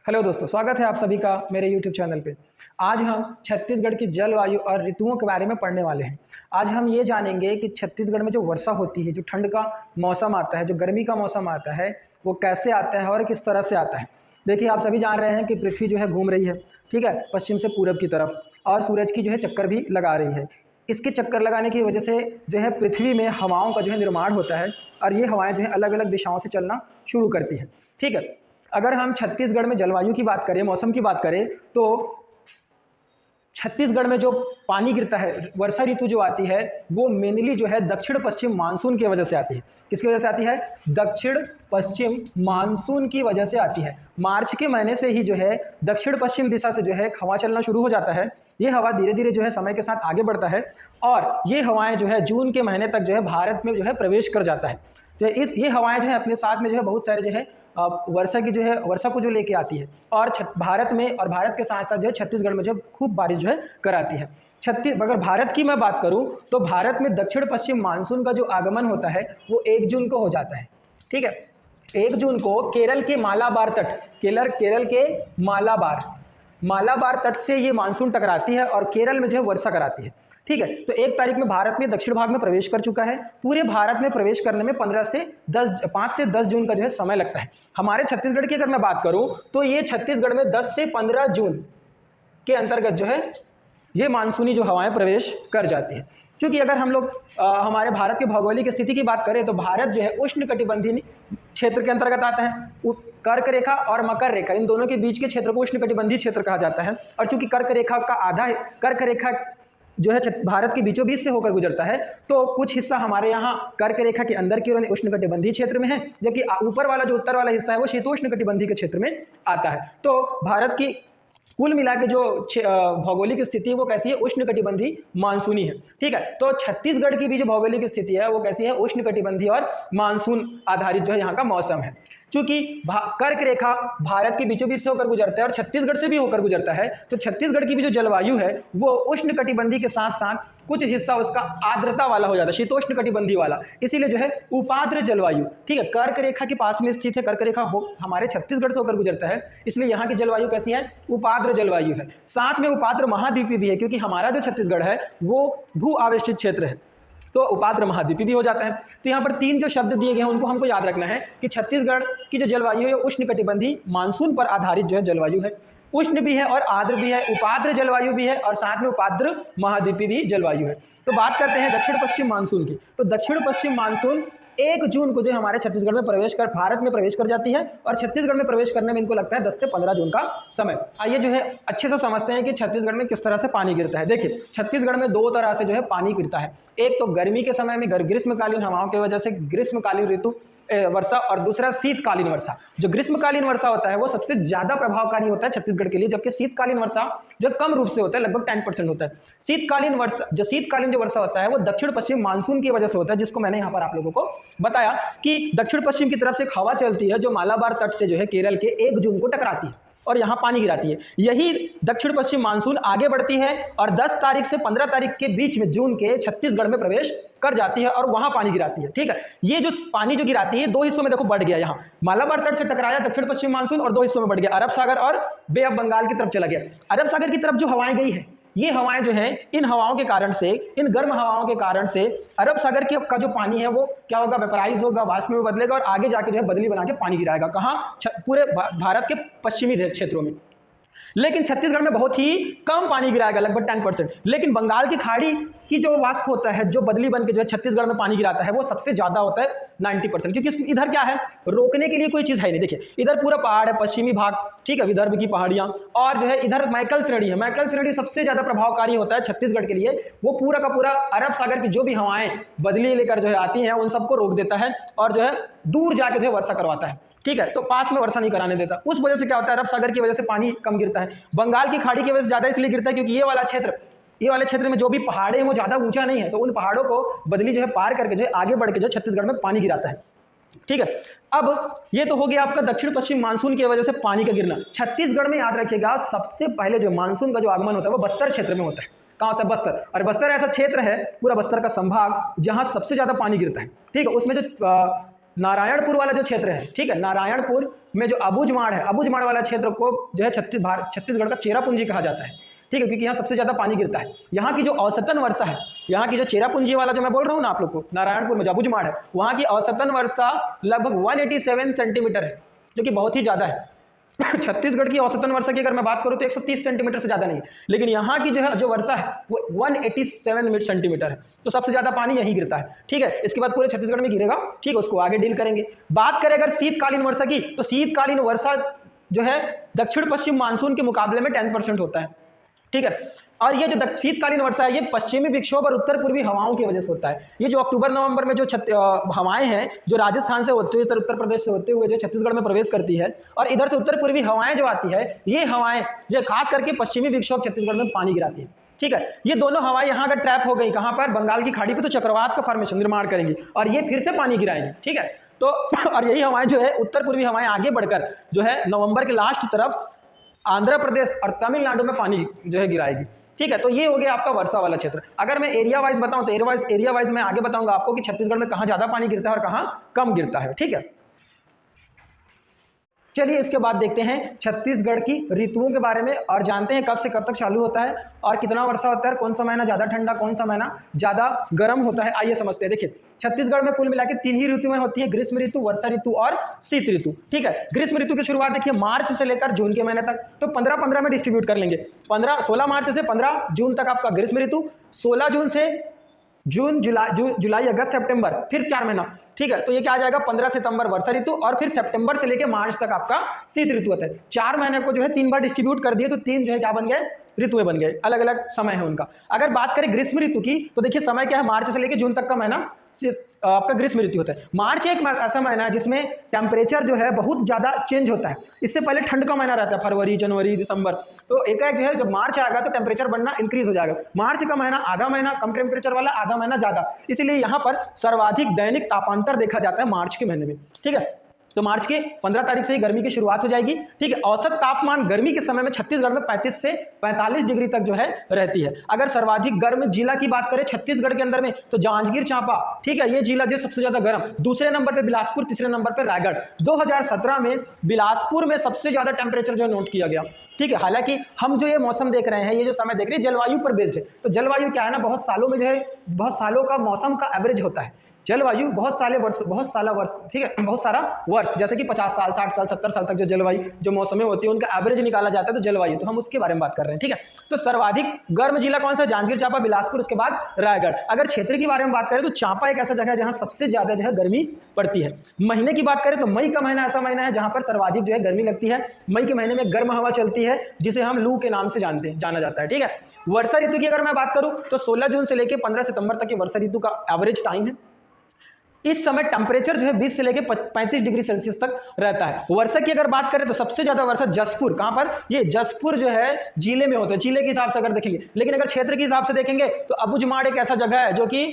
Hello दोस्तों, स्वागत है आप सभी का मेरे YouTube चैनल पे। आज हम छत्तीसगढ़ की जलवायु और ऋतुओं के बारे में पढ़ने वाले हैं। आज हम ये जानेंगे कि छत्तीसगढ़ में जो वर्षा होती है, जो ठंड का मौसम आता है, जो गर्मी का मौसम आता है, वो कैसे आता है और किस तरह से आता है। देखिए, आप सभी जान रहे हैं कि पृथ्वी जो है घूम रही है, ठीक है, पश्चिम से पूरब की तरफ, और सूरज की जो है चक्कर भी लगा रही है। इसके चक्कर लगाने की वजह से जो है पृथ्वी में हवाओं का जो है निर्माण होता है और ये हवाएं जो है अलग अलग दिशाओं से चलना शुरू करती है, ठीक है। अगर हम छत्तीसगढ़ में जलवायु की बात करें, मौसम की बात करें, तो छत्तीसगढ़ में जो पानी गिरता है, वर्षा ऋतु जो आती है, वो मेनली जो है दक्षिण पश्चिम मानसून की वजह से आती है। किसकी वजह से आती है? दक्षिण पश्चिम मानसून की वजह से आती है। मार्च के महीने से ही जो है दक्षिण पश्चिम दिशा से जो है हवा चलना शुरू हो जाता है। ये हवा धीरे धीरे जो है समय के साथ आगे बढ़ता है और ये हवाएं जो है जून के महीने तक जो है भारत में जो है प्रवेश कर जाता है। जो ये हवाएं जो है अपने साथ में जो है बहुत सारे जो है वर्षा को जो लेके आती है और भारत में और भारत के साथ साथ जो है छत्तीसगढ़ में जो खूब बारिश जो है कराती है। अगर भारत की मैं बात करूं तो भारत में दक्षिण पश्चिम मानसून का जो आगमन होता है वो 1 जून को हो जाता है, ठीक है। 1 जून को केरल के मालाबार तट, केरल के मालाबार तट से ये मानसून टकराती है और केरल में जो है वर्षा कराती है, ठीक है। तो 1 तारीख में भारत में दक्षिण भाग में प्रवेश कर चुका है। पूरे भारत में प्रवेश करने में 5 से 10 जून का जो है समय लगता है। हमारे छत्तीसगढ़ की अगर मैं बात करूं तो ये छत्तीसगढ़ में 10 से 15 जून के अंतर्गत जो है ये मानसूनी जो हवाएं प्रवेश कर जाती है। क्योंकि अगर हम लोग हमारे भारत के भौगोलिक स्थिति की बात करें तो भारत जो है उष्णकटिबंधीय क्षेत्र के अंतर्गत आता है। कर्क रेखा और मकर रेखा, इन दोनों के बीच के क्षेत्र को उष्णकटिबंधीय क्षेत्र कहा जाता है। और चूंकि कर्क रेखा जो है भारत के बीचों बीच से होकर गुजरता है, तो कुछ हिस्सा हमारे यहाँ कर्क रेखा के अंदर की ओर उष्णकटिबंधीय क्षेत्र में है, जबकि ऊपर वाला जो उत्तर वाला हिस्सा है वो शीतोष्णकटिबंधीय के क्षेत्र में आता है। तो भारत की कुल मिला के जो भौगोलिक स्थिति है वो कैसी है? उष्णकटिबंधीय मानसूनी है, ठीक है। तो छत्तीसगढ़ की भी जो भौगोलिक स्थिति है वो कैसी है? उष्णकटिबंधीय और मानसून आधारित जो है यहाँ का मौसम है। क्योंकि कर्क रेखा भारत के बीचों बीच से होकर गुजरता है और छत्तीसगढ़ से भी होकर गुजरता है, तो छत्तीसगढ़ की भी जो जलवायु है वो उष्णकटिबंधीय के साथ साथ कुछ हिस्सा उसका आर्द्रता वाला हो जाता है, शीतोष्णकटिबंधीय वाला, इसीलिए जो है उपाद्र जलवायु, ठीक है। कर्क रेखा के पास में स्थित है, कर्क रेखा हमारे छत्तीसगढ़ से होकर गुजरता है, इसलिए यहाँ की जलवायु कैसी है? उपाद्र जलवायु है। साथ में उपाद्र महाद्वीपीय भी है, क्योंकि हमारा जो छत्तीसगढ़ है वो भू आवेशित क्षेत्र है, तो उपाद्र महाद्वीपीय भी हो जाता है। तो यहाँ पर 3 जो शब्द दिए गए हैं उनको हमको याद रखना है कि छत्तीसगढ़ की जो जलवायु है उष्णकटिबंधीय मानसून पर आधारित जो है जलवायु है। उष्ण भी है और आर्द्र भी है, उपाद्र जलवायु भी है और साथ में उपाद्र महाद्वीपीय भी जलवायु है। तो बात करते हैं दक्षिण पश्चिम मानसून की। तो दक्षिण पश्चिम मानसून 1 जून को जो हमारे छत्तीसगढ़ में भारत में प्रवेश कर जाती है और छत्तीसगढ़ में प्रवेश करने में इनको लगता है 10 से 15 जून का समय। आइए जो है अच्छे से समझते हैं कि छत्तीसगढ़ में किस तरह से पानी गिरता है। देखिए, छत्तीसगढ़ में 2 तरह से जो है पानी गिरता है। एक तो गर्मी के समय में ग्रीष्मकालीन हवाओं की वजह से ग्रीष्मकालीन ऋतु वर्षा, और दूसरा शीतकालीन वर्षा। जो ग्रीष्मकालीन वर्षा होता है वो सबसे ज्यादा प्रभावकारी होता है छत्तीसगढ़ के लिए, जबकि शीतकालीन वर्षा जो कम रूप से होता है, लगभग 10% होता है। शीतकालीन जो वर्षा होता है वो दक्षिण पश्चिम मानसून की वजह से होता है, जिसको मैंने यहाँ पर आप लोगों को बताया कि दक्षिण पश्चिम की तरफ से एक हवा चलती है जो मालाबार तट से जो है केरल के 1 जून को टकराती है और यहाँ पानी गिराती है। यही दक्षिण पश्चिम मानसून आगे बढ़ती है और 10 तारीख से 15 तारीख के बीच में जून के छत्तीसगढ़ में प्रवेश कर जाती है और वहां पानी गिराती है, ठीक है। ये जो पानी जो गिराती है 2 हिस्सों में देखो बढ़ गया। यहाँ मालाबार तट से टकराया दक्षिण पश्चिम मानसून और 2 हिस्सों में बढ़ गया, अरब सागर और बे ऑफ बंगाल की तरफ चला गया। अरब सागर की तरफ जो हवाएं गई है, ये हवाएं जो है इन हवाओं के कारण से, इन गर्म हवाओं के कारण से अरब सागर का जो पानी है वो क्या होगा? वेपराइज होगा, वाष्प में बदलेगा और आगे जाके जो है बदली बना के पानी गिराएगा। कहाँ? पूरे भारत के पश्चिमी क्षेत्रों में। लेकिन छत्तीसगढ़ में बहुत ही कम पानी गिराएगा, लगभग 10%। लेकिन बंगाल की खाड़ी की जो वाष्प होता है, जो बदली बन के जो है छत्तीसगढ़ में पानी गिराता है, वो सबसे ज्यादा होता है 90%। क्योंकि इधर क्या है? रोकने के लिए कोई चीज है नहीं। देखिए, इधर पूरा पहाड़ है, पश्चिमी भाग, ठीक है, विदर्भ की पहाड़ियां, और जो है इधर मैकल श्रेणी है। मैकल श्रेणी सबसे ज्यादा प्रभावकारी होता है छत्तीसगढ़ के लिए। वो पूरा का पूरा अरब सागर की जो भी हवाएं बदली लेकर जो है आती हैं उन सबको रोक देता है और जो है दूर जाके जो है वर्षा करवाता है, ठीक है। तो पास में वर्षा नहीं कराने देता। उस वजह से क्या होता है? अरब सागर की वजह से पानी कम गिरता है। बंगाल की खाड़ी की वजह से ज्यादा इसलिए गिरता है क्योंकि ये वाले क्षेत्र में जो भी पहाड़े हैं वो ज्यादा ऊंचा नहीं है, तो उन पहाड़ों को बदली जो है पार करके जो है आगे बढ़ के जो छत्तीसगढ़ में पानी गिराता है, ठीक है। अब ये तो हो गया आपका दक्षिण पश्चिम मानसून की वजह से पानी का गिरना। छत्तीसगढ़ में याद रखिएगा सबसे पहले जो मानसून का जो आगमन होता है वो बस्तर क्षेत्र में होता है। कहाँ होता है? बस्तर। और बस्तर ऐसा क्षेत्र है, पूरा बस्तर का संभाग, जहां सबसे ज्यादा पानी गिरता है, ठीक है। उसमें जो नारायणपुर वाला जो क्षेत्र है, ठीक है, नारायणपुर में जो अबूझमाड़ है, अबूझमाड़ वाला क्षेत्र को जो है छत्तीसगढ़ का चेरापूंजी कहा जाता है, ठीक है, क्योंकि यहाँ सबसे ज़्यादा पानी गिरता है। यहाँ की जो औसतन वर्षा है, यहाँ की जो चेरापूंजी वाला जो मैं बोल रहा हूँ ना आप लोग को, नारायणपुर में जो अबूझमाड़ है, वहाँ की औसतन वर्षा लगभग 187 सेंटीमीटर है, जो कि बहुत ही ज़्यादा है। छत्तीसगढ़ की औसतन वर्षा की अगर मैं बात करूं तो 130 सेंटीमीटर से ज़्यादा नहीं है, लेकिन यहाँ की जो वर्षा है वो 187 सेंटीमीटर है, तो सबसे ज़्यादा पानी यहीं गिरता है, ठीक है। इसके बाद पूरे छत्तीसगढ़ में गिरेगा, ठीक है, उसको आगे डील करेंगे। बात करें अगर शीतकालीन वर्षा की, तो शीतकालीन वर्षा जो है दक्षिण पश्चिम मानसून के मुकाबले में 10% होता है, ठीक है। और ये जो शीतकालीन वर्षा है ये पश्चिमी विक्षोभ और उत्तर पूर्वी हवाओं की वजह से होता है। ये जो अक्टूबर नवंबर में जो हवाएं हैं जो राजस्थान से होते हुए उत्तर प्रदेश से होते हुए जो छत्तीसगढ़ में प्रवेश करती है, और इधर से उत्तर पूर्वी हवाएं जो आती है, ये हवाएं जो खास करके पश्चिमी विक्षोभ छत्तीसगढ़ में पानी गिराती है, ठीक है। ये दोनों हवाएं यहाँ अगर ट्रैप हो गई कहाँ पर, बंगाल की खाड़ी पर, तो चक्रवात का फॉर्मेशन निर्माण करेंगी और ये फिर से पानी गिराएंगी, ठीक है। तो और यही हवाएं जो है उत्तर पूर्वी हवाएं आगे बढ़कर जो है नवंबर के लास्ट तरफ आंध्र प्रदेश और तमिलनाडु में पानी जो है गिराएगी, ठीक है। तो ये हो गया आपका वर्षा वाला क्षेत्र। अगर मैं एरिया वाइज बताऊं तो एरिया वाइज मैं आगे बताऊंगा आपको कि छत्तीसगढ़ में कहां ज्यादा पानी गिरता है और कहां कम गिरता है, ठीक है। चलिए इसके बाद देखते हैं छत्तीसगढ़ की ऋतुओं के बारे में और जानते हैं कब से कब तक चालू होता है और कितना वर्षा होता है, कौन सा महीना ज़्यादा ठंडा, कौन सा महीना ज़्यादा गर्म होता है। आइए समझते हैं। देखिए छत्तीसगढ़ में कुल मिलाकर 3 ही ऋतुएं होती है, ग्रीष्म ऋतु, वर्षा ऋतु और शीत ऋतु, ठीक है। ग्रीष्म ऋतु की शुरुआत देखिए मार्च से लेकर जून के महीने तक, तो 15-15 में डिस्ट्रीब्यूट कर लेंगे। 16 मार्च से 15 जून तक आपका ग्रीष्म ऋतु, 16 जून से जून जुलाई अगस्त सितंबर, फिर 4 महीना, ठीक है। तो ये क्या आ जाएगा 15 सितंबर वर्षा ऋतु और फिर सितंबर से लेकर मार्च तक आपका शीत ऋतु होता है। 4 महीने को जो है 3 बार डिस्ट्रीब्यूट कर दिए तो 3 जो है क्या बन गए, ऋतुएं बन गए, अलग अलग समय है उनका। अगर बात करें ग्रीष्म ऋतु की तो देखिए समय क्या है, मार्च से लेकर जून तक का महीना आपका ग्रीष्म ऋतु होता है। मार्च एक ऐसा महीना है जिसमें टेम्परेचर जो है बहुत ज्यादा चेंज होता है। इससे पहले ठंड का महीना रहता है, फरवरी, जनवरी, दिसंबर, तो एकाएक जो है जब मार्च आएगा तो टेम्परेचर बढ़ना इंक्रीज हो जाएगा। मार्च का महीना आधा महीना कम टेम्परेचर वाला, आधा महीना ज्यादा, इसलिए यहाँ पर सर्वाधिक दैनिक तापांतर देखा जाता है मार्च के महीने में, ठीक है। तो मार्च के 15 तारीख से ही गर्मी की शुरुआत हो जाएगी, ठीक है। औसत तापमान गर्मी के समय में छत्तीसगढ़ में 35 से 45 डिग्री तक जो है रहती है। अगर सर्वाधिक गर्म जिला की बात करें छत्तीसगढ़ के अंदर में तो जांजगीर चांपा, ठीक है, ये जिला जो सबसे ज्यादा गर्म, दूसरे नंबर पे बिलासपुर, तीसरे नंबर पे रायगढ़। 2017 में बिलासपुर में सबसे ज्यादा टेम्परेचर जो है नोट किया गया, ठीक है। हालांकि हम जो ये मौसम देख रहे हैं, ये जो समय देख रहे हैं जलवायु पर बेस्ड है, तो जलवायु क्या है ना, बहुत सालों में जो है बहुत सालों का मौसम का एवरेज होता है। जलवायु बहुत सारा वर्ष, ठीक है, बहुत सारा वर्ष, जैसे कि 50 साल, 60 साल, 70 साल तक जो जलवायु जो मौसमें होती है उनका एवरेज निकाला जाता है, तो जलवायु, तो हम उसके बारे में बात कर रहे हैं, ठीक है। तो सर्वाधिक गर्म जिला कौन सा, जांजगीर चांपा, बिलासपुर, उसके बाद रायगढ़। अगर क्षेत्र की बारे में बात करें तो चांपा एक ऐसा जगह है जहां सबसे ज्यादा जो है गर्मी पड़ती है। महीने की बात करें तो मई का महीना ऐसा महीना है जहां पर सर्वाधिक जो है गर्मी लगती है। मई के महीने में गर्म हवा चलती है जिसे हम लू के नाम से जाना जाता है, ठीक है। वर्षा ऋतु की अगर मैं बात करूं तो 16 जून से लेकर 15 सितंबर तक की वर्षा ऋतु का एवरेज टाइम है। इस समय टेम्परेचर जो है 20 से लेकर 35 डिग्री सेल्सियस तक रहता है। वर्षा की अगर बात करें तो सबसे ज्यादा वर्षा जसपुर, कहां पर, ये जसपुर जो है जिले में होता है, जिले के हिसाब से अगर देखेंगे। लेकिन अगर क्षेत्र के हिसाब से देखेंगे तो अबूझमाड़ एक ऐसा जगह है जो कि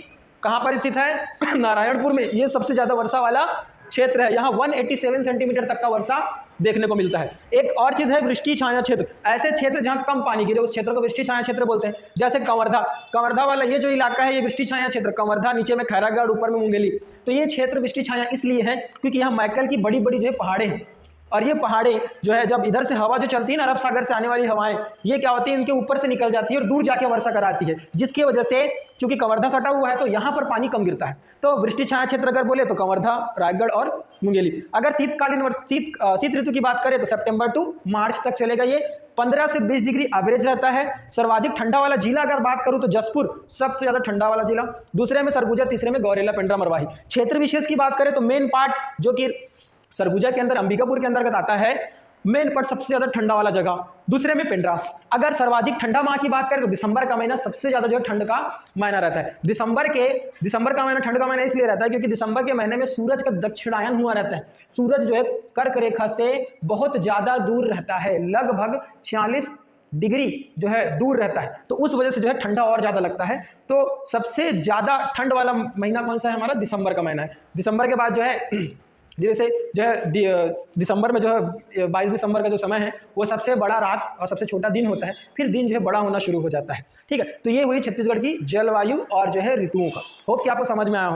कहां पर स्थित है, नारायणपुर में, ये सबसे ज्यादा वर्षा वाला क्षेत्र है। यहाँ 187 सेंटीमीटर तक का वर्षा देखने को मिलता है। एक और चीज है वृष्टि छाया क्षेत्र, ऐसे क्षेत्र जहां कम पानी गिरे उस क्षेत्र को वृष्टि छाया क्षेत्र बोलते हैं। जैसे कंवर्धा वाला ये जो इलाका है ये वृष्टि छाया क्षेत्र, कंवर्धा, नीचे में खैरागढ़, ऊपर में मुंगेली, तो ये क्षेत्र वृष्टि छाया इसलिए है क्योंकि यहाँ मैकल की बड़ी बड़ी जो है पहाड़े हैं, और ये पहाड़े जो है जब इधर से हवा जो चलती है ना, अरब सागर से आने वाली हवाएं, ये क्या होती है, इनके ऊपर से निकल जाती है और दूर जाके वर्षा कराती है, जिसकी वजह से चूंकि कंवर्धा सटा हुआ है तो यहाँ पर पानी कम गिरता है। तो वृष्टि छाया क्षेत्र अगर बोले तो कंवर्धा, रायगढ़ और मुंगेली। अगर शीतकालीन शीत ऋतु की बात करें तो सितंबर टू मार्च तक चलेगा। ये 15 से 20 डिग्री एवरेज रहता है। सर्वाधिक ठंडा वाला जिला अगर बात करूं तो जसपुर सबसे ज्यादा ठंडा वाला जिला, दूसरे में सरगुजा, तीसरे में गौरेला, पेंड्रा, मरवाही। क्षेत्र विशेष की बात करें तो मेन पार्ट जो कि सरगुजा के अंदर अंबिकापुर के अंतर्गत आता है, मेन पार्ट सबसे ज्यादा ठंडा वाला जगह, दूसरे में पेंड्रा। अगर सर्वाधिक ठंडा माह की बात करें तो दिसंबर का महीना सबसे ज्यादा जो है ठंड का महीना रहता है। दिसंबर का महीना ठंड का महीना इसलिए रहता है क्योंकि दिसंबर के महीने में सूरज का दक्षिणायन हुआ रहता है। सूरज जो है कर्क रेखा से बहुत ज्यादा दूर रहता है, लगभग 46 डिग्री जो है दूर रहता है, तो उस वजह से जो है ठंडा और ज्यादा लगता है। तो सबसे ज्यादा ठंड वाला महीना कौन सा है, हमारा दिसंबर का महीना है। दिसंबर के बाद जो है जैसे जो है दिसंबर में जो है 22 दिसंबर का जो समय है वो सबसे बड़ा रात और सबसे छोटा दिन होता है, फिर दिन जो है बड़ा होना शुरू हो जाता है, ठीक है। तो ये हुई छत्तीसगढ़ की जलवायु और जो है ऋतुओं का। होप कि आपको समझ में आया हो।